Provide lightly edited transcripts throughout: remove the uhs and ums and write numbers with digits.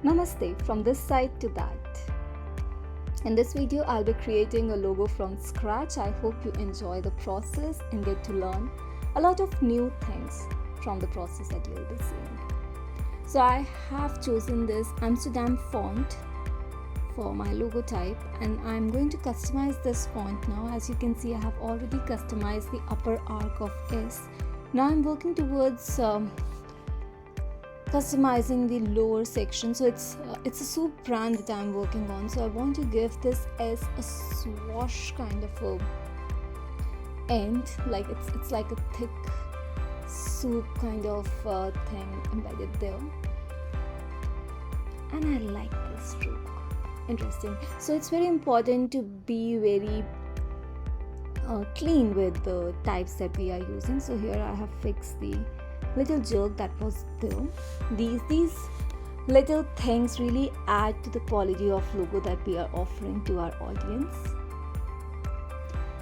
Namaste from this side to that. In this video, I'll be creating a logo from scratch. I hope you enjoy the process and get to learn a lot of new things from the process that you'll be seeing. So I have chosen this Amsterdam font for my logo type, and I'm going to customize this font now. As you can see, I have already customized the upper arc of S. Now I'm working towards customizing the lower section. So it's a soup brand that I'm working on, so I want to give this as a swash kind of a end, like it's like a thick soup kind of thing embedded there, and I like this stroke. Interesting. So it's very important to be very clean with the types that we are using. So here I have fixed the little jerk that was there. These little things really add to the quality of logo that we are offering to our audience.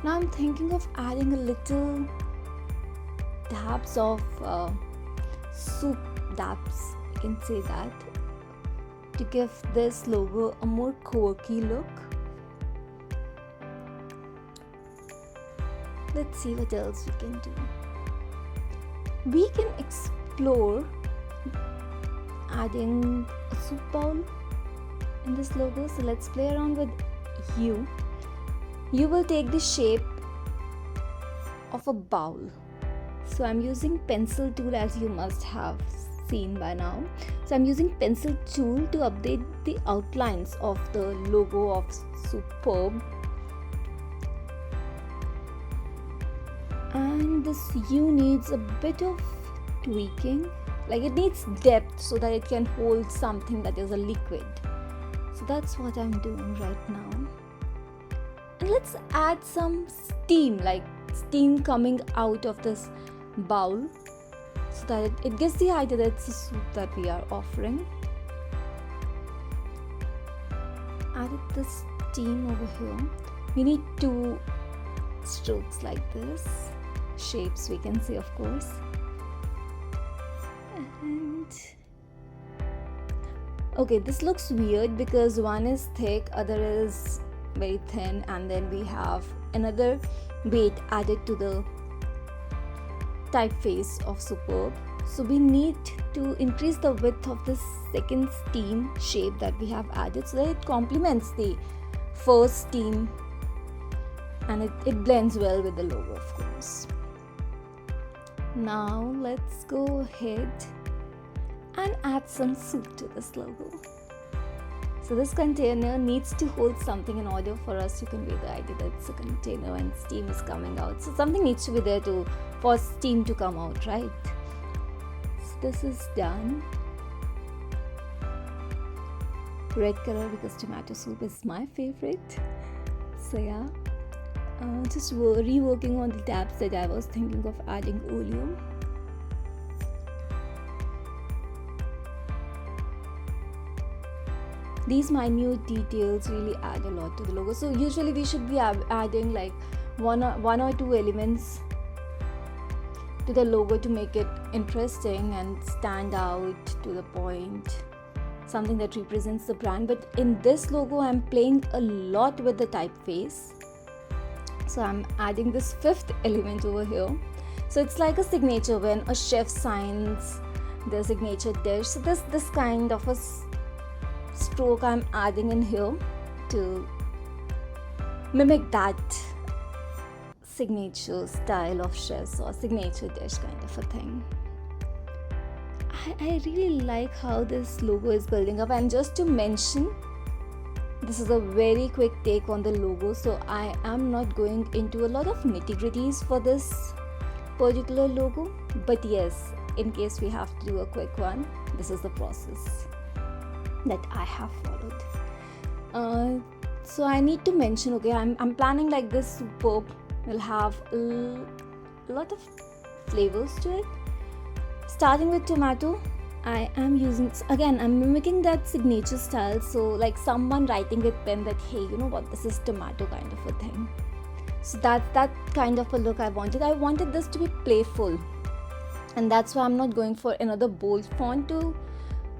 Now I'm thinking of adding a little dabs of soup dabs, you can say that, to give this logo a more quirky look. Let's see what else we can do. We can explore adding a soup bowl in this logo. So let's play around with you. You will take the shape of a bowl. So I'm using pencil tool, as you must have seen by now. So I'm using pencil tool to update the outlines of the logo of Superb. And this U needs a bit of tweaking, like it needs depth so that it can hold something that is a liquid. So that's what I'm doing right now. And let's add some steam, like steam coming out of this bowl, so that it gives the idea that it's a soup that we are offering. Added the steam over here. We need 2 strokes like this. Shapes, we can say, of course. And okay, this looks weird because one is thick, other is very thin, and then we have another weight added to the typeface of Superb. So we need to increase the width of the second steam shape that we have added so that it complements the first steam and it blends well with the logo, of course. Now let's go ahead and add some soup to this logo. So this container needs to hold something in order for us to convey the idea that it's a container and steam is coming out. So something needs to be there for steam to come out, right? So this is done. Red color because tomato soup is my favorite. So yeah. Just reworking on the tabs that I was thinking of adding earlier. These minute details really add a lot to the logo. So usually we should be adding like one or two elements to the logo to make it interesting and stand out to the point, something that represents the brand. But in this logo, I'm playing a lot with the typeface. So I'm adding this 5th element over here. So it's like a signature when a chef signs their signature dish. So this kind of a stroke I'm adding in here to mimic that signature style of chefs or signature dish kind of a thing. I really like how this logo is building up. And just to mention, this is a very quick take on the logo, so I am not going into a lot of nitty-gritties for this particular logo. But yes, in case we have to do a quick one, this is the process that I have followed. So I need to mention, okay, I'm planning like this Superb will have a lot of flavors to it. Starting with tomato, I am using, again, I'm mimicking that signature style. So like someone writing with pen that, hey, you know what, this is tomato kind of a thing. So that's that kind of a look I wanted. I wanted this to be playful. And that's why I'm not going for another bold font to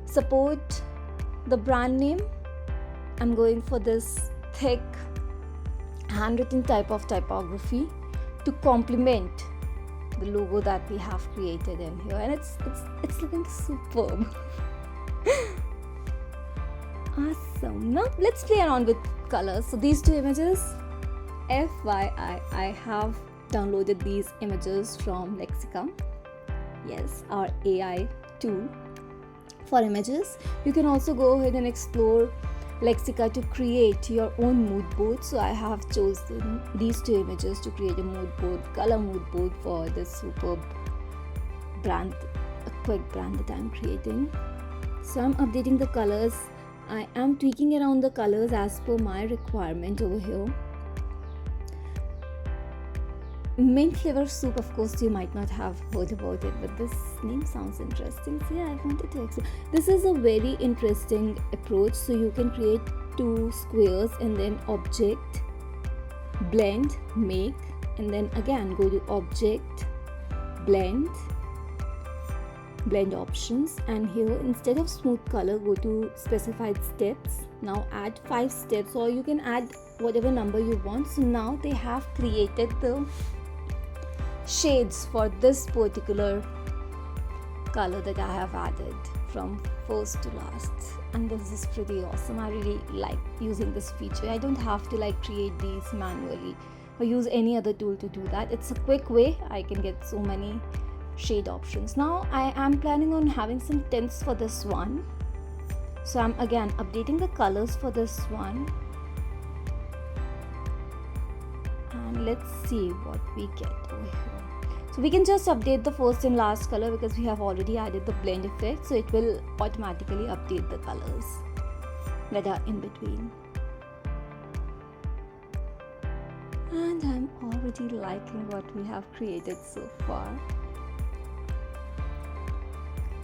support The brand name, I'm going for this thick handwritten type of typography to complement the logo that we have created in here, and it's looking superb. Awesome. Now let's play around with colors. So these two images, FYI, I have downloaded these images from Lexica. Yes, our AI tool for images. You can also go ahead and explore Lexica to create your own mood board. So I have chosen these two images to create a mood board, color mood board for this superb brand, a quick brand that I'm creating. So I'm updating the colors. I am tweaking around the colors as per my requirement over here. Mint flavor soup, of course, you might not have heard about it, but this name sounds interesting. So yeah, I wanted to explain. This is a very interesting approach. So you can create two squares and then object, blend, make, and then again go to object, blend options, and here instead of smooth color, go to specified steps. Now add 5 steps, or you can add whatever number you want. So now they have created the shades for this particular color that I have added from first to last, and this is pretty awesome. I really like using this feature. I don't have to create these manually or use any other tool to do that. It's a quick way. I can get so many shade options. Now I am planning on having some tints for this one, so I'm again updating the colors for this one, and let's see what we get over here. So we can just update the first and last color because we have already added the blend effect, so it will automatically update the colors that are in between. And I'm already liking what we have created so far.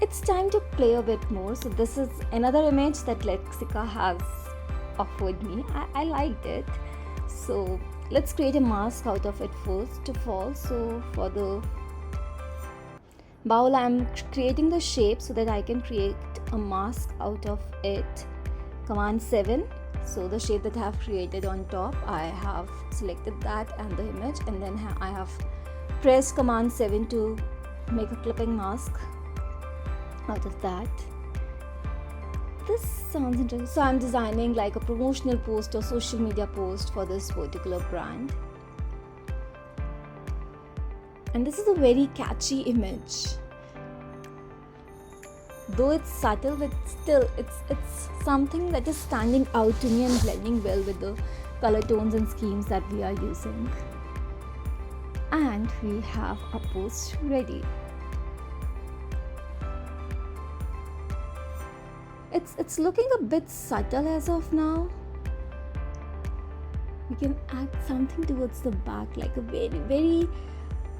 It's time to play a bit more. So this is another image that Lexica has offered me. I liked it. So let's create a mask out of it first of all. So for the bowl, I'm creating the shape so that I can create a mask out of it. Command 7. So the shape that I have created on top, I have selected that and the image, and then I have pressed Command 7 to make a clipping mask out of that. This sounds interesting. So I'm designing like a promotional post or social media post for this particular brand, and this is a very catchy image. Though it's subtle, but still it's something that is standing out to me and blending well with the color tones and schemes that we are using. And we have a post ready. It's looking a bit subtle as of now. We can add something towards the back, like a very, very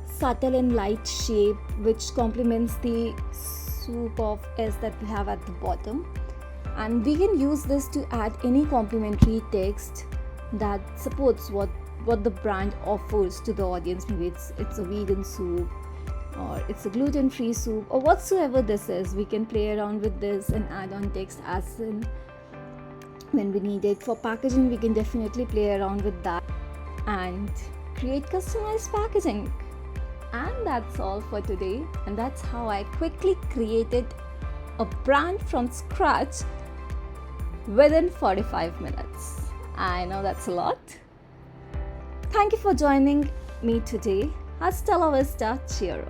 subtle and light shape which complements the soup of S that we have at the bottom. And we can use this to add any complementary text that supports what the brand offers to the audience. Maybe it's a vegan soup, or it's a gluten-free soup, or whatsoever this is. We can play around with this and add on text as in when we need it. For packaging, we can definitely play around with that and create customized packaging. And that's all for today, and that's how I quickly created a brand from scratch within 45 minutes. I know that's a lot. Thank you for joining me today. Hasta la vista, cheerio.